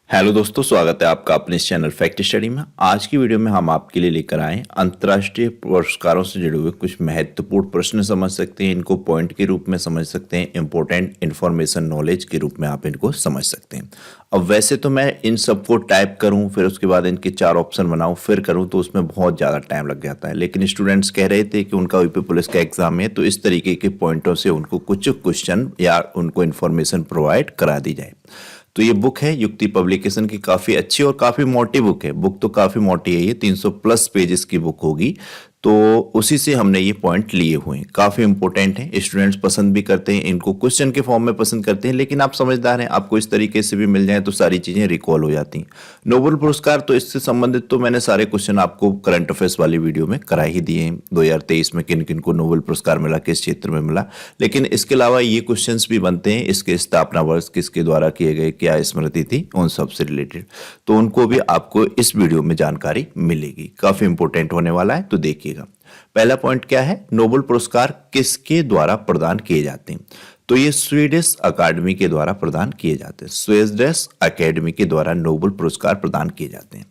Hello दोस्तों, स्वागत है आपका अपने इस चैनल फैक्ट स्टडी में। आज की वीडियो में हम आपके लिए लेकर आए अंतर्राष्ट्रीय पुरस्कारों से जुड़े हुए कुछ महत्वपूर्ण प्रश्न समझ सकते हैं, इनको पॉइंट के रूप में समझ सकते हैं, इंपॉर्टेंट इन्फॉर्मेशन नॉलेज के रूप में आप इनको समझ सकते हैं। अब वैसे तो मैं इन सबको टाइप करूं, फिर उसके बाद इनके 4 ऑप्शन बनाऊं, फिर करूं तो उसमें बहुत ज़्यादा टाइम लग जाता है। लेकिन स्टूडेंट्स कह रहे थे कि उनका यूपी पुलिस का एग्जाम है, तो इस तरीके के पॉइंटों से उनको कुछ क्वेश्चन या उनको इन्फॉर्मेशन प्रोवाइड करा दी जाए। तो ये बुक है युक्ति पब्लिकेशन की, काफ़ी अच्छी और काफ़ी मोटी बुक है। बुक तो काफ़ी मोटी है, ये 300 प्लस पेजेस की बुक होगी। तो उसी से हमने ये पॉइंट लिए हुए हैं, काफ़ी इंपॉर्टेंट है। स्टूडेंट्स पसंद भी करते हैं इनको, क्वेश्चन के फॉर्म में पसंद करते हैं। लेकिन आप समझदार हैं, आपको इस तरीके से भी मिल जाए तो सारी चीज़ें रिकॉल हो जाती हैं। नोबेल पुरस्कार तो इससे संबंधित तो मैंने सारे क्वेश्चन आपको करंट अफेयर्स वाली वीडियो में करा ही दिए हैं। 2023 में किन किन को नोबेल पुरस्कार मिला, किस क्षेत्र में मिला। लेकिन इसके अलावा ये क्वेश्चन भी बनते हैं, इसके स्थापना वर्ष किसके द्वारा किए गए, क्या स्मृति थी, उन सब से रिलेटेड। तो उनको भी आपको इस वीडियो में जानकारी मिलेगी, काफ़ी इंपॉर्टेंट होने वाला है। तो देखिएगा, पहला पॉइंट क्या है, नोबेल पुरस्कार किसके द्वारा प्रदान किए जाते हैं। तो ये स्वीडिश अकादमी के द्वारा प्रदान किए जाते हैं। स्वीडिश अकादमी के द्वारा नोबेल पुरस्कार प्रदान किए जाते हैं।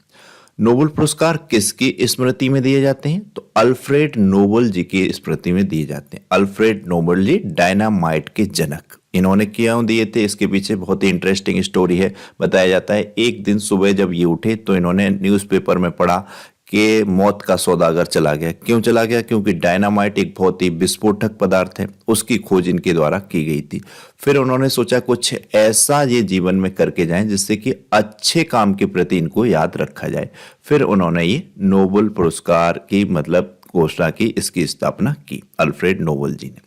नोबेल पुरस्कार किसकी स्मृति में दिए जाते हैं, तो अल्फ्रेड नोबेल जी की स्मृति में दिए जाते हैं। अल्फ्रेड नोबेल जी डायनामाइट के जनक, इन्होंने क्यों दिए थे, इसके पीछे बहुत ही इंटरेस्टिंग स्टोरी है। बताया जाता है एक दिन सुबह जब ये उठे तो इन्होंने न्यूज़पेपर में पढ़ा कि मौत का सौदागर चला गया। क्यों चला गया, क्योंकि डायनामाइट एक बहुत ही विस्फोटक पदार्थ है, उसकी खोज इनके द्वारा की गई थी। फिर उन्होंने सोचा कुछ ऐसा ये जीवन में करके जाएं जिससे कि अच्छे काम के प्रति इनको याद रखा जाए। फिर उन्होंने ये नोबेल पुरस्कार की घोषणा की, इसकी स्थापना की अल्फ्रेड नोबेल जी ने।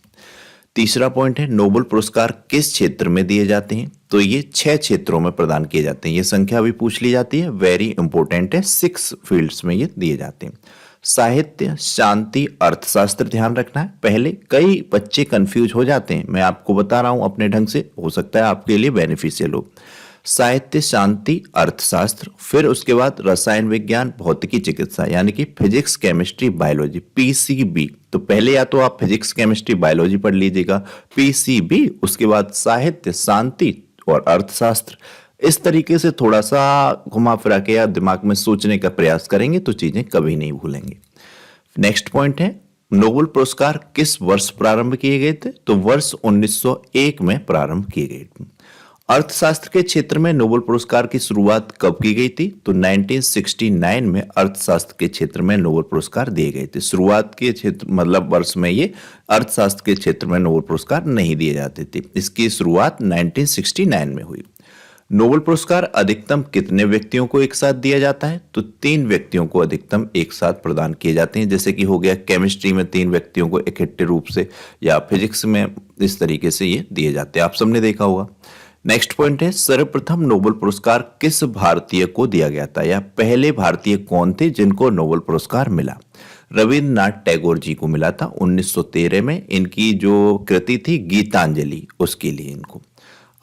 तीसरा पॉइंट है, नोबेल पुरस्कार किस क्षेत्र में दिए जाते हैं। तो ये 6 क्षेत्रों में प्रदान किए जाते हैं। ये संख्या भी पूछ ली जाती है, वेरी इंपॉर्टेंट है। 6 फील्ड्स में ये दिए जाते हैं। साहित्य, शांति, अर्थशास्त्र, ध्यान रखना है। पहले कई बच्चे कंफ्यूज हो जाते हैं, मैं आपको बता रहा हूं अपने ढंग से, हो सकता है आपके लिए बेनिफिशियल हो। साहित्य, शांति, अर्थशास्त्र, फिर उसके बाद रसायन विज्ञान, भौतिकी, चिकित्सा, यानी कि फिजिक्स, केमिस्ट्री, बायोलॉजी, पीसीबी। तो पहले या तो आप फिजिक्स, केमिस्ट्री, बायोलॉजी पढ़ लीजिएगा, पीसीबी, उसके बाद साहित्य, शांति और अर्थशास्त्र। इस तरीके से थोड़ा सा घुमा फिरा के या दिमाग में सोचने का प्रयास करेंगे तो चीजें कभी नहीं भूलेंगे। नेक्स्ट पॉइंट है, नोबेल पुरस्कार किस वर्ष प्रारंभ किए गए थे। तो वर्ष 1901 में प्रारंभ किए गए थे। अर्थशास्त्र के क्षेत्र में नोबेल पुरस्कार की शुरुआत कब की गई थी, तो 1969 में अर्थशास्त्र के क्षेत्र में नोबेल पुरस्कार दिए गए थे। शुरुआत के क्षेत्र वर्ष में ये अर्थशास्त्र के क्षेत्र में नोबेल पुरस्कार नहीं दिए जाते थे, इसकी शुरुआत 1969 में हुई। नोबेल पुरस्कार अधिकतम कितने व्यक्तियों को एक साथ दिया जाता है, तो 3 व्यक्तियों को अधिकतम एक साथ प्रदान किए जाते हैं। जैसे कि हो गया केमिस्ट्री में 3 व्यक्तियों को इकट्ठे रूप से, या फिजिक्स में इस तरीके से ये दिए जाते हैं, आप सबने देखा होगा। नेक्स्ट पॉइंट है, सर्वप्रथम नोबेल पुरस्कार किस भारतीय को दिया गया था, या पहले भारतीय कौन थे जिनको नोबेल पुरस्कार मिला। रविन्द्रनाथ टैगोर जी को मिला था 1913 में। इनकी जो कृति थी गीतांजलि, उसके लिए इनको।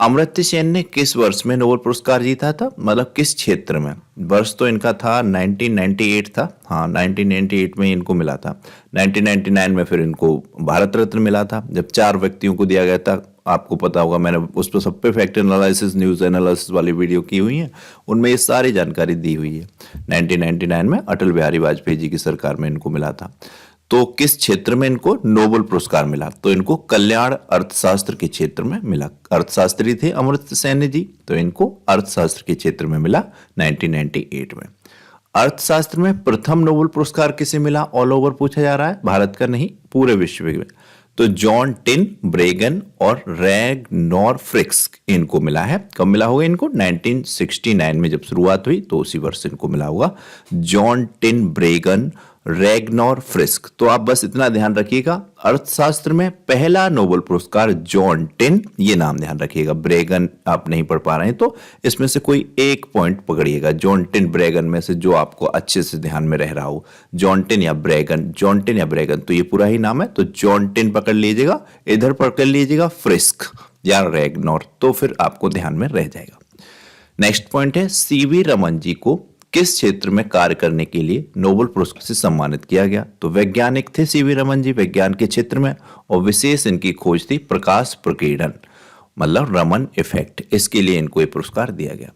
अमर्त्य सेन ने किस वर्ष में नोबेल पुरस्कार जीता था, किस क्षेत्र में। वर्ष तो इनका था 1998 था, हाँ 1998 में इनको मिला था। 1999 में फिर इनको भारत रत्न मिला था। जब 4 व्यक्तियों को दिया गया था, आपको पता होगा, मैंने उस पर सब पे फैक्ट एनालिसिस, न्यूज़ एनालिसिस वाली वीडियो की हुई है, उनमें ये सारी जानकारी दी हुई है। 1999 में अटल बिहारी वाजपेयी जी की सरकार में इनको मिला था। तो किस क्षेत्र में इनको नोबेल पुरस्कार मिला, तो इनको कल्याण अर्थशास्त्र के क्षेत्र में मिला। अर्थशास्त्री थे अमर्त्य सेन जी, तो इनको अर्थशास्त्र के क्षेत्र में मिला 1998 में। अर्थशास्त्र में प्रथम नोबेल पुरस्कार किसे मिला, ऑल ओवर पूछा जा रहा है, भारत का नहीं पूरे विश्व में। तो जॉन टिन ब्रेगन और रैगनॉर फ्रिक्स, इनको मिला है। कब मिला होगा इनको, 1969 में जब शुरुआत हुई तो उसी वर्ष इनको मिला होगा। Jan Tinbergen, Ragnar Frisch. तो आप बस इतना ध्यान रखिएगा, अर्थशास्त्र में पहला नोबेल पुरस्कार जॉन टिन, ये नाम ध्यान रखिएगा। ब्रेगन आप नहीं पढ़ पा रहे हैं तो इसमें से कोई एक पॉइंट पकड़िएगा, जॉन टिन ब्रेगन में से जो आपको अच्छे से ध्यान में रह रहा हो। जॉन टिन या ब्रेगन, जॉन टिन या ब्रेगन, तो ये पूरा ही नाम है। तो जॉन टिन पकड़ लीजिएगा, इधर पकड़ लीजिएगा फ्रिस्क या रैगनॉर, तो फिर आपको ध्यान में रह जाएगा। नेक्स्ट पॉइंट है, सीवी रमन जी को किस क्षेत्र में कार्य करने के लिए नोबेल पुरस्कार से सम्मानित किया गया। तो वैज्ञानिक थे सीवी रमन जी, विज्ञान के क्षेत्र में, और विशेष इनकी खोज थी प्रकाश प्रकीर्णन। मतलब रमन इफेक्ट, इसके लिए इनको ये पुरस्कार दिया गया।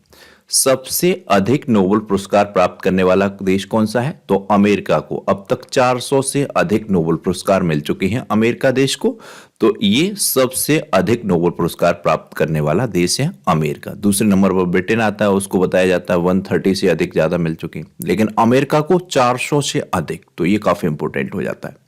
सबसे अधिक नोबेल पुरस्कार प्राप्त करने वाला देश कौन सा है? तो अमेरिका को। अब तक 400 से अधिक नोबेल पुरस्कार मिल चुके हैं अमेरिका देश को, तो ये सबसे अधिक नोबेल पुरस्कार प्राप्त करने वाला देश है अमेरिका। दूसरे नंबर पर ब्रिटेन आता है, उसको बताया जाता है 130 से अधिक ज्यादा मिल चुके हैं, लेकिन अमेरिका को 400 से अधिक, तो ये काफी इंपॉर्टेंट हो जाता है।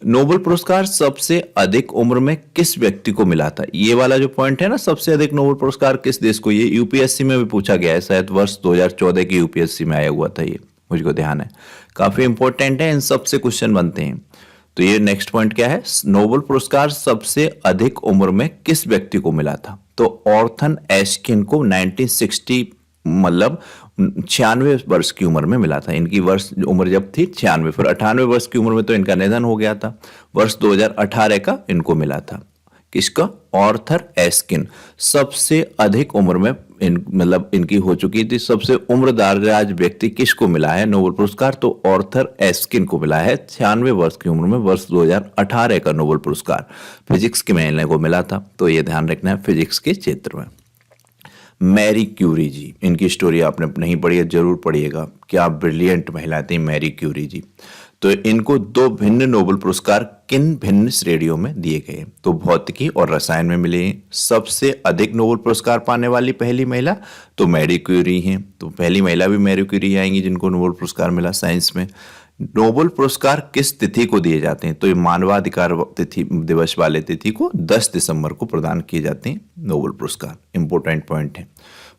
नोबेल पुरस्कार सबसे अधिक उम्र में किस व्यक्ति को मिला था? ये वाला जो पॉइंट है ना, सबसे अधिक नोबेल पुरस्कार किस देश को, ये यूपीएससी में भी पूछा गया है, शायद वर्ष 2014 की यूपीएससी में आया हुआ था ये, मुझको ध्यान है। काफी इंपॉर्टेंट है, इन सबसे क्वेश्चन बनते हैं। तो ये नेक्स्ट पॉइंट क्या है? नोबेल पुरस्कार सबसे अधिक उम्र में किस व्यक्ति को मिला था? तो ऑर्थन एस्किन को 1960 मतलब 96 वर्ष की उम्र में मिला था। इनकी वर्ष उम्र जब थी 96, फिर 98 वर्ष की उम्र में तो इनका निधन हो गया था। वर्ष 2018 का इनको मिला था। किसका? ऑर्थर एस्किन। सबसे अधिक उम्र में मतलब इनकी हो चुकी थी। सबसे उम्रदराज व्यक्ति किसको मिला है नोबेल पुरस्कार? तो ऑर्थर एस्किन को मिला है 96 वर्ष की उम्र में, वर्ष 2018 का नोबेल पुरस्कार फिजिक्स के मिलने को मिला था। तो ये ध्यान रखना है फिजिक्स के क्षेत्र में। मैरी क्यूरी जी, इनकी स्टोरी आपने नहीं पढ़ी है, जरूर पढ़िएगा। क्या ब्रिलियंट महिला थी मैरी क्यूरी जी। तो इनको 2 भिन्न नोबेल पुरस्कार किन भिन्न श्रेणियों में दिए गए? तो भौतिकी और रसायन में मिले हैं। सबसे अधिक नोबेल पुरस्कार पाने वाली पहली महिला तो मैरी क्यूरी हैं, तो पहली महिला भी मैरी क्यूरी आएंगी जिनको नोबेल पुरस्कार मिला साइंस में। नोबेल पुरस्कार किस तिथि को दिए जाते हैं? तो ये मानवाधिकार तिथि दिवस वाले तिथि को 10 दिसंबर को प्रदान किए जाते हैं नोबेल पुरस्कार। इंपॉर्टेंट पॉइंट है,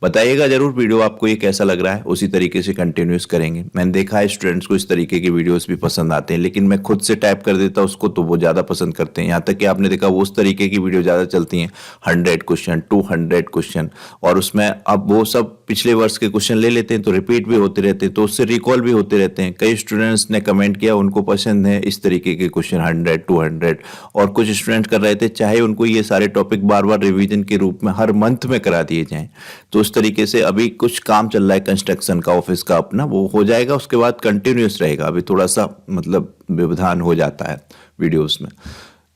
बताइएगा जरूर वीडियो आपको ये कैसा लग रहा है, उसी तरीके से कंटिन्यूस करेंगे। मैंने देखा है स्टूडेंट्स को इस तरीके के वीडियोस भी पसंद आते हैं, लेकिन मैं खुद से टाइप कर देता उसको तो वो ज़्यादा पसंद करते हैं। यहाँ तक कि आपने देखा वो उस तरीके की वीडियो ज़्यादा चलती हैं, 100 क्वेश्चन 200 क्वेश्चन, और उसमें अब वो सब पिछले वर्ष के क्वेश्चन ले लेते हैं तो रिपीट भी होते रहते हैं, तो उससे रिकॉल भी होते रहते हैं। कई स्टूडेंट्स ने कमेंट किया उनको पसंद है इस तरीके के क्वेश्चन 100 200, और कुछ स्टूडेंट कर रहे थे चाहे उनको ये सारे टॉपिक बार बार रिवीजन के रूप में हर मंथ में करा दिए जाएं। तो उस तरीके से अभी कुछ काम चल रहा है कंस्ट्रक्शन का, ऑफिस का अपना, वो हो जाएगा, उसके बाद कंटिन्यूस रहेगा। अभी थोड़ा सा मतलब व्यवधान हो जाता है वीडियोस में।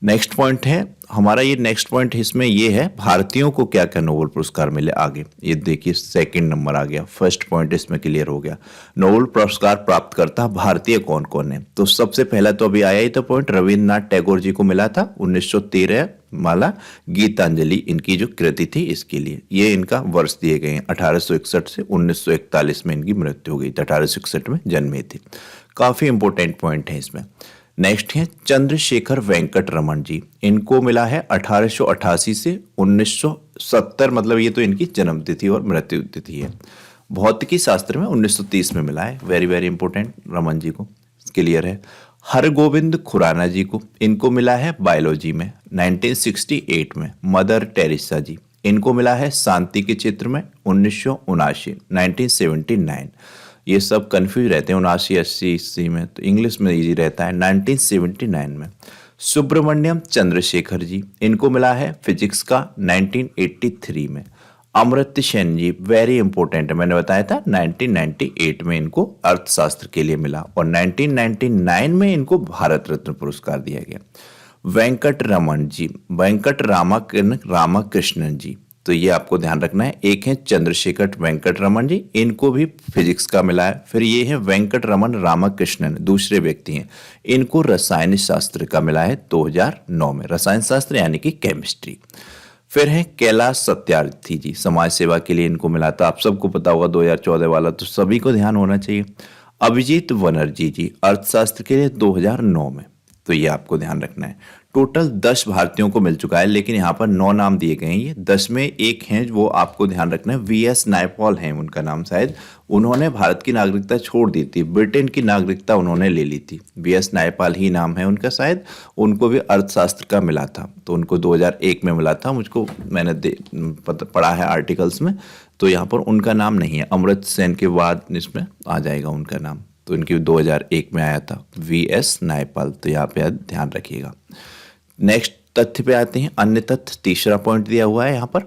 नेक्स्ट पॉइंट है हमारा, ये नेक्स्ट पॉइंट इसमें ये है भारतीयों को क्या क्या नोबेल पुरस्कार मिले आगे। ये देखिए सेकंड नंबर आ गया, फर्स्ट पॉइंट इसमें क्लियर हो गया। नोबेल पुरस्कार प्राप्त करता भारतीय कौन कौन है? तो सबसे पहला तो अभी आया ही तो पॉइंट, रविन्द्रनाथ टैगोर जी को मिला था 1913 माला गीतांजलि इनकी जो कृति थी इसके लिए। ये इनका वर्ष दिए गए हैं 1861 से 1941 में इनकी मृत्यु हो गई थी, 1861 में जन्मे थे। काफी इंपॉर्टेंट पॉइंट है इसमें। नेक्स्ट है चंद्रशेखर वेंकट रमन जी, इनको मिला है 1888 से 1970, मतलब ये तो इनकी जन्म तिथि और मृत्यु तिथि है। भौतिकी शास्त्र में 1930 में मिला है, very very important, Raman ji को क्लियर है। हरगोविंद खुराना जी को, इनको मिला है बायोलॉजी में 1968 में। मदर टेरेसा जी, इनको मिला है शांति के क्षेत्र में 1979 1979। ये सब कंफ्यूज रहते हैं 79 80 80 में, तो इंग्लिश में इजी रहता है 1979 में। सुब्रमण्यम चंद्रशेखर जी, इनको मिला है फिजिक्स का 1983 में। अमर्त्य सेन जी, वेरी इंपॉर्टेंट है, मैंने बताया था 1998 में इनको अर्थशास्त्र के लिए मिला, और 1999 में इनको भारत रत्न पुरस्कार दिया गया। वेंकट रमन जी, वेंकट रामाकृष्णन जी, तो ये आपको ध्यान रखना है। एक है चंद्रशेखर वेंकट रमन जी, इनको भी फिजिक्स का मिला है। फिर ये है वेंकट रमन रामाकृष्णन, दूसरे व्यक्ति हैं, इनको रसायन शास्त्र का मिला है 2009 में, रसायन शास्त्र यानी कि केमिस्ट्री। फिर है कैलाश सत्यार्थी जी, समाज सेवा के लिए इनको मिला था, आप सबको पता होगा 2014 वाला, तो सभी को ध्यान होना चाहिए। अभिजीत बनर्जी जी, अर्थशास्त्र के लिए 2009 में, तो ये आपको ध्यान रखना है। टोटल 10 भारतीयों को मिल चुका है, लेकिन यहाँ पर 9 नाम दिए गए हैं। ये 10 में एक हैं वो आपको ध्यान रखना है, वीएस नायपॉल हैं उनका नाम, शायद उन्होंने भारत की नागरिकता छोड़ दी थी, ब्रिटेन की नागरिकता उन्होंने ले ली थी। वीएस नायपॉल ही नाम है उनका, शायद उनको भी अर्थशास्त्र का मिला था, तो उनको 2001 में मिला था, मुझको मैंने पढ़ा है आर्टिकल्स में, तो यहाँ पर उनका नाम नहीं है। अमर्त्य सेन के बाद इसमें आ जाएगा उनका नाम, तो इनकी 2001 में आया था वीएस नायपॉल, तो यहाँ पे ध्यान रखिएगा। नेक्स्ट तथ्य पे आते हैं, अन्य तथ्य, तीसरा पॉइंट दिया हुआ है यहाँ पर।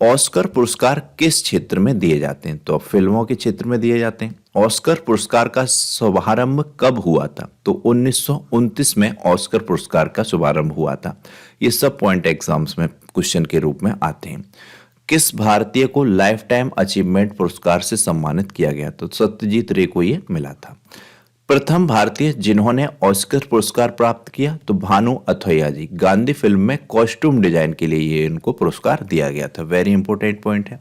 ऑस्कर पुरस्कार किस क्षेत्र में दिए जाते हैं? तो अब फिल्मों के क्षेत्र में दिए जाते हैं। ऑस्कर पुरस्कार का शुभारंभ कब हुआ था? तो 1929 में ऑस्कर पुरस्कार का शुभारंभ हुआ था। ये सब पॉइंट एग्जाम्स में क्वेश्चन के रूप में आते हैं। किस भारतीय को लाइफ टाइम अचीवमेंट पुरस्कार से सम्मानित किया गया? तो सत्यजीत रे को ये मिला था। प्रथम भारतीय जिन्होंने ऑस्कर पुरस्कार प्राप्त किया? तो भानु अथैया जी। गांधी फिल्म में कॉस्ट्यूम डिजाइन के लिए ये इनको पुरस्कार दिया गया था। वेरी इंपॉर्टेंट पॉइंट है।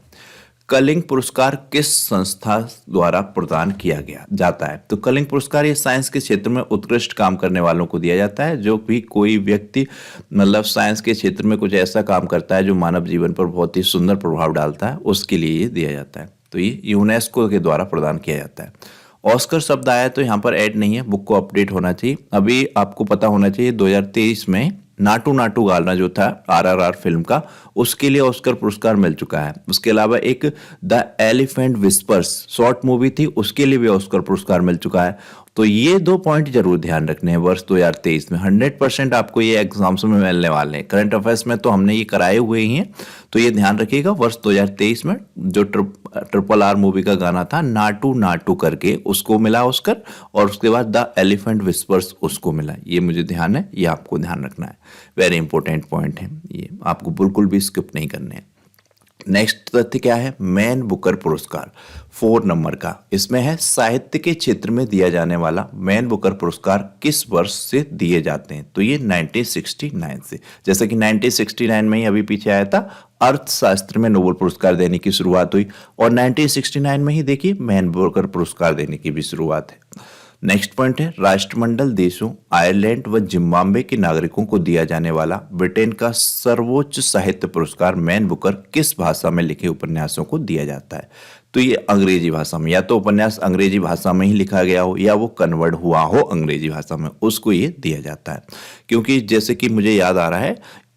कलिंग पुरस्कार किस संस्था द्वारा प्रदान किया गया जाता है? तो कलिंग पुरस्कार ये साइंस के क्षेत्र में उत्कृष्ट काम करने वालों को दिया जाता है। जो भी कोई व्यक्ति मतलब साइंस के क्षेत्र में कुछ ऐसा काम करता है जो मानव जीवन पर बहुत ही सुंदर प्रभाव डालता है, उसके लिए ये दिया जाता है। तो ये यूनेस्को के द्वारा प्रदान किया जाता है। ऑस्कर शब्द आया तो यहाँ पर ऐड नहीं है, बुक को अपडेट होना चाहिए। अभी आपको पता होना चाहिए 2023 में नाटू नाटू गाना जो था आरआरआर फिल्म का, उसके लिए ऑस्कर पुरस्कार मिल चुका है। उसके अलावा एक the elephant whispers short movie थी, उसके लिए भी ऑस्कर पुरस्कार मिल चुका है। तो ये 2 पॉइंट जरूर ध्यान रखने हैं वर्ष 2023 में। 100% आपको ये एग्जाम्स में मिलने वाले हैं। करंट अफेयर्स में तो हमने ये कराए हुए ही हैं, तो ये ध्यान रखिएगा। वर्ष 2023 में जो ट्रिपल आर मूवी का गाना था नाटू नाटू करके, उसको मिला ऑस्कर, और उसके बाद द एलिफेंट विस्पर्स उसको मिला। ये मुझे ध्यान है, ये आपको ध्यान रखना है। वेरी इंपॉर्टेंट पॉइंट है, ये आपको बिल्कुल भी स्किप नहीं करने हैं। नेक्स्ट तथ्य क्या है? मैन बुकर पुरस्कार 4 नंबर का, इसमें है साहित्य के क्षेत्र में दिया जाने वाला मैन बुकर पुरस्कार किस वर्ष से दिए जाते हैं? तो ये 1969 से। जैसे कि 1969 में ही अभी पीछे आया था, अर्थशास्त्र में नोबेल पुरस्कार देने की शुरुआत हुई, और 1969 में ही देखिए मैन बुकर पुरस्कार देने की भी शुरुआत है। नेक्स्ट पॉइंट है राष्ट्रमंडल देशों आयरलैंड व जिम्बाब्वे के नागरिकों को दिया जाने वाला ब्रिटेन का सर्वोच्च साहित्य पुरस्कार मैन बुकर किस भाषा में लिखे उपन्यासों को दिया जाता है? तो ये अंग्रेजी भाषा में, या तो उपन्यास अंग्रेजी भाषा में ही लिखा गया हो या वो कन्वर्ट हुआ हो अंग्रेजी भाषा में, उसको ये दिया जाता है। क्योंकि जैसे कि मुझे याद आ रहा है,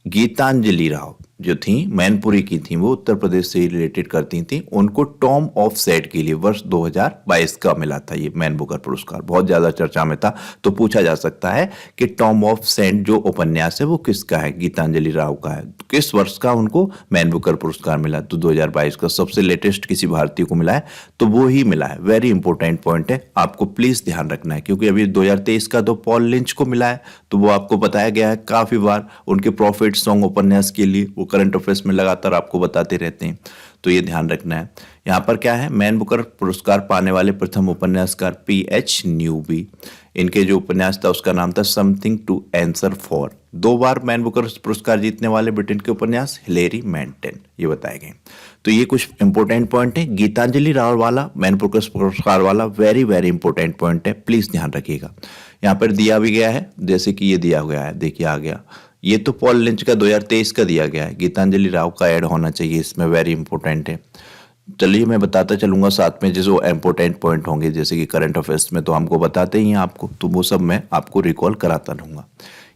गीतांजलि राव जो थी मैनपुरी की थी, वो उत्तर प्रदेश से ही रिलेटेड करती थी, उनको टॉम ऑफ सेट के लिए वर्ष 2022 का मिला था ये मैन बुकर पुरस्कार। बहुत ज्यादा चर्चा में था, तो पूछा जा सकता है कि टॉम ऑफ सेट जो उपन्यास है वो किसका है? गीतांजलि राव का है। किस वर्ष का उनको मैन बुकर पुरस्कार मिला? तो 2022 का। सबसे लेटेस्ट किसी भारतीय को मिला है तो वो ही मिला है। वेरी इंपॉर्टेंट पॉइंट है, आपको प्लीज ध्यान रखना है, क्योंकि अभी 2023 का तो पॉल लिंच को मिला है, तो वो आपको बताया गया है काफी बार। उनके प्रॉफिट सॉन्ग उपन्यास के लिए वो करंट अफेयर्स में लगातार आपको बताते रहते हैं, तो ये ध्यान रखना है। यहाँ पर क्या है, मैन बुकर पुरस्कार पाने वाले प्रथम उपन्यासकार पीएच न्यूबी। इनके जो उपन्यास था उसका नाम था समथिंग टू आंसर फॉर। 2 बार मैन बुकर पुरस्कार जीतने वाले ब्रिटेन के उपन्यास हिलेरी मैंटेन, ये बताए गए। तो ये कुछ इंपॉर्टेंट पॉइंट है। गीतांजलि राव वाला मैन बुकर पुरस्कार वाला वेरी वेरी इंपॉर्टेंट पॉइंट है, प्लीज ध्यान रखिएगा। यहाँ पर दिया भी गया है, जैसे कि ये दिया गया है, देखिए आ गया। ये तो पॉल लिंच का 2023 का दिया गया है, गीतांजलि राव का ऐड होना चाहिए इसमें, वेरी इंपॉर्टेंट है। चलिए मैं बताता चलूंगा साथ में जो इंपॉर्टेंट पॉइंट होंगे, जैसे कि करंट अफेयर्स में तो हमको बताते ही हैं आपको, तो वो सब मैं आपको रिकॉल कराता रहूंगा।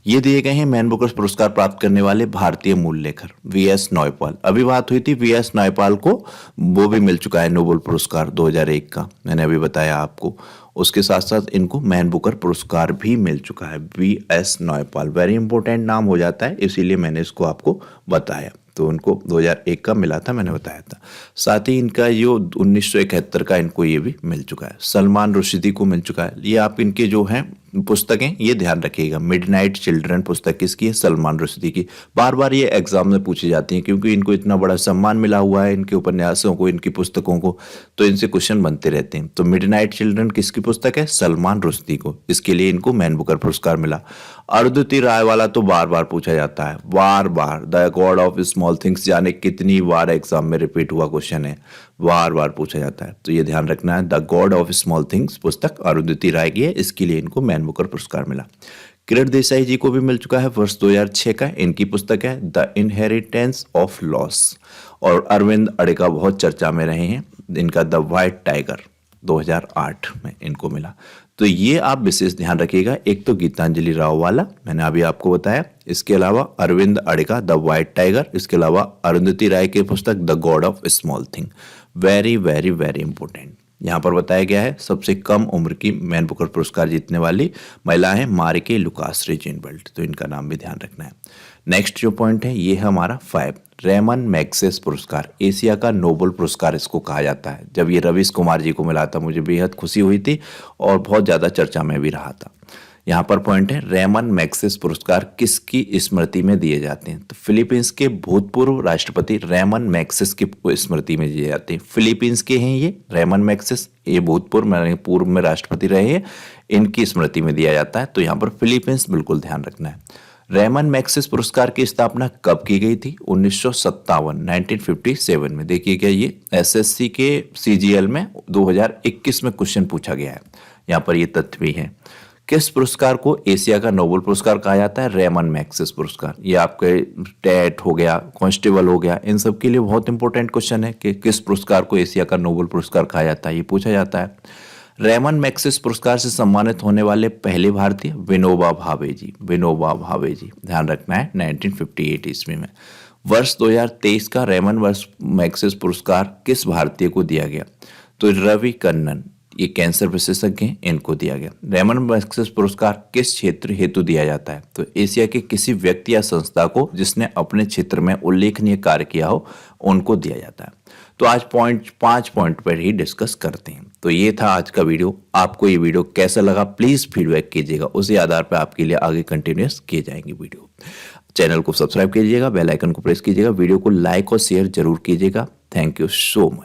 ये दिए गए हैं मैन बुकर पुरस्कार प्राप्त करने वाले भारतीय मूल लेखक वीएस नायपाल। अभी बात हुई थी वीएस नायपाल को, वो भी मिल चुका है नोबेल पुरस्कार 2001 का, मैंने अभी बताया आपको। उसके साथ साथ इनको मैन बुकर पुरस्कार भी मिल चुका है, वीएस नायपाल। वेरी इंपॉर्टेंट नाम हो जाता है, इसीलिए मैंने इसको आपको बताया। तो उनको 2001 का मिला था, मैंने बताया था। साथ ही इनका जो 1971 का इनको ये भी मिल चुका है। सलमान रुश्दी को मिल चुका है। ये आप इनके जो हैं पुस्तकें ये ध्यान रखिएगा। मिडनाइट चिल्ड्रन पुस्तक किसकी है? सलमान रुश्दी की। बार बार ये एग्जाम में पूछी जाती हैं, क्योंकि इनको इतना बड़ा सम्मान मिला हुआ है, इनके उपन्यासों को, इनकी पुस्तकों को, तो इनसे क्वेश्चन बनते रहते हैं। तो मिडनाइट चिल्ड्रन किसकी पुस्तक है? सलमान रुश्दी को। इसके लिए इनको मैन बुकर पुरस्कार मिला। अरुंधति राय वाला तो बार बार पूछा जाता है, बार बार। The God of Small Things, जाने कितनी बार एग्जाम में रिपीट हुआ क्वेश्चन है, बार बार पूछा जाता है, तो ये ध्यान रखना है। The God of Small things पुस्तक अरुंधति राय की है, इसके लिए इनको मैन बुकर पुरस्कार मिला। किरण देसाई जी को भी मिल चुका है, वर्ष 2006 का। इनकी पुस्तक है द इनहेरिटेंस ऑफ लॉस। और अरविंद अड़िका बहुत चर्चा में रहे हैं, इनका द व्हाइट टाइगर 2008 में इनको मिला। तो ये आप विशेष ध्यान रखिएगा। एक तो गीतांजलि राव वाला मैंने अभी आपको बताया, इसके अलावा अरविंद अड़िका द व्हाइट टाइगर, इसके अलावा अरुंधति राय की पुस्तक the God of small thing. Very very very important. यहाँ पर बताया गया है सबसे कम उम्र की मैन बुकर पुरस्कार जीतने वाली महिला है मारिके लुकास रेजिनबेल्ट, तो इनका नाम भी ध्यान रखना है। नेक्स्ट जो पॉइंट है ये है हमारा 5 रेमन मैग्सेस पुरस्कार, एशिया का नोबेल पुरस्कार इसको कहा जाता है। जब ये रवीश कुमार जी को मिला था मुझे बेहद खुशी हुई थी और बहुत ज़्यादा चर्चा में भी रहा था। यहाँ पर पॉइंट है, रेमन मैग्सेस पुरस्कार किसकी स्मृति में दिए जाते हैं? तो फिलीपींस के भूतपूर्व राष्ट्रपति रेमन मैग्सेस की स्मृति में दिए जाते हैं। फिलीपींस के हैं ये रेमन मैग्सेस, ये भूतपूर्व पूर्व में राष्ट्रपति रहे हैं, इनकी स्मृति में दिया जाता है। तो यहाँ पर फिलीपींस बिल्कुल ध्यान रखना है। रेमन मैग्सेस पुरस्कार की स्थापना कब की गई थी? 1957 में। देखिए क्या ये एसएससी के सीजीएल में 2021 में क्वेश्चन पूछा गया है। यहाँ पर ये तथ्य भी है। किस पुरस्कार को एशिया का नोबेल पुरस्कार कहा जाता है? रेमन मैग्सेस पुरस्कार। ये आपके टेट हो गया, कांस्टेबल हो गया, इन सब के लिए बहुत इंपॉर्टेंट क्वेश्चन है कि किस पुरस्कार को एशिया का नोबेल पुरस्कार कहा जाता है, ये पूछा जाता है। रेमन मैग्सेस पुरस्कार से सम्मानित होने वाले पहले भारतीय विनोबा भावे जी। विनोबा भावे जी, ध्यान रखना है, 1958 ईस्वी में। वर्ष 2023 का रेमन मैग्सेस पुरस्कार किस भारतीय को दिया गया? तो रवि कन्नन, ये कैंसर विशेषज्ञ हैं, इनको दिया गया। रेमन मैग्सेस पुरस्कार किस क्षेत्र हेतु दिया जाता है? तो एशिया के किसी व्यक्ति या संस्था को जिसने अपने क्षेत्र में उल्लेखनीय कार्य किया हो, उनको दिया जाता है। तो आज 5 पॉइंट पर ही डिस्कस करते हैं। तो ये था आज का वीडियो। आपको ये वीडियो कैसा लगा प्लीज़ फीडबैक कीजिएगा, उसी आधार पर आपके लिए आगे कंटिन्यूस किए जाएंगे वीडियो। चैनल को सब्सक्राइब कीजिएगा, बेल आइकन को प्रेस कीजिएगा, वीडियो को लाइक और शेयर जरूर कीजिएगा। Thank you so much.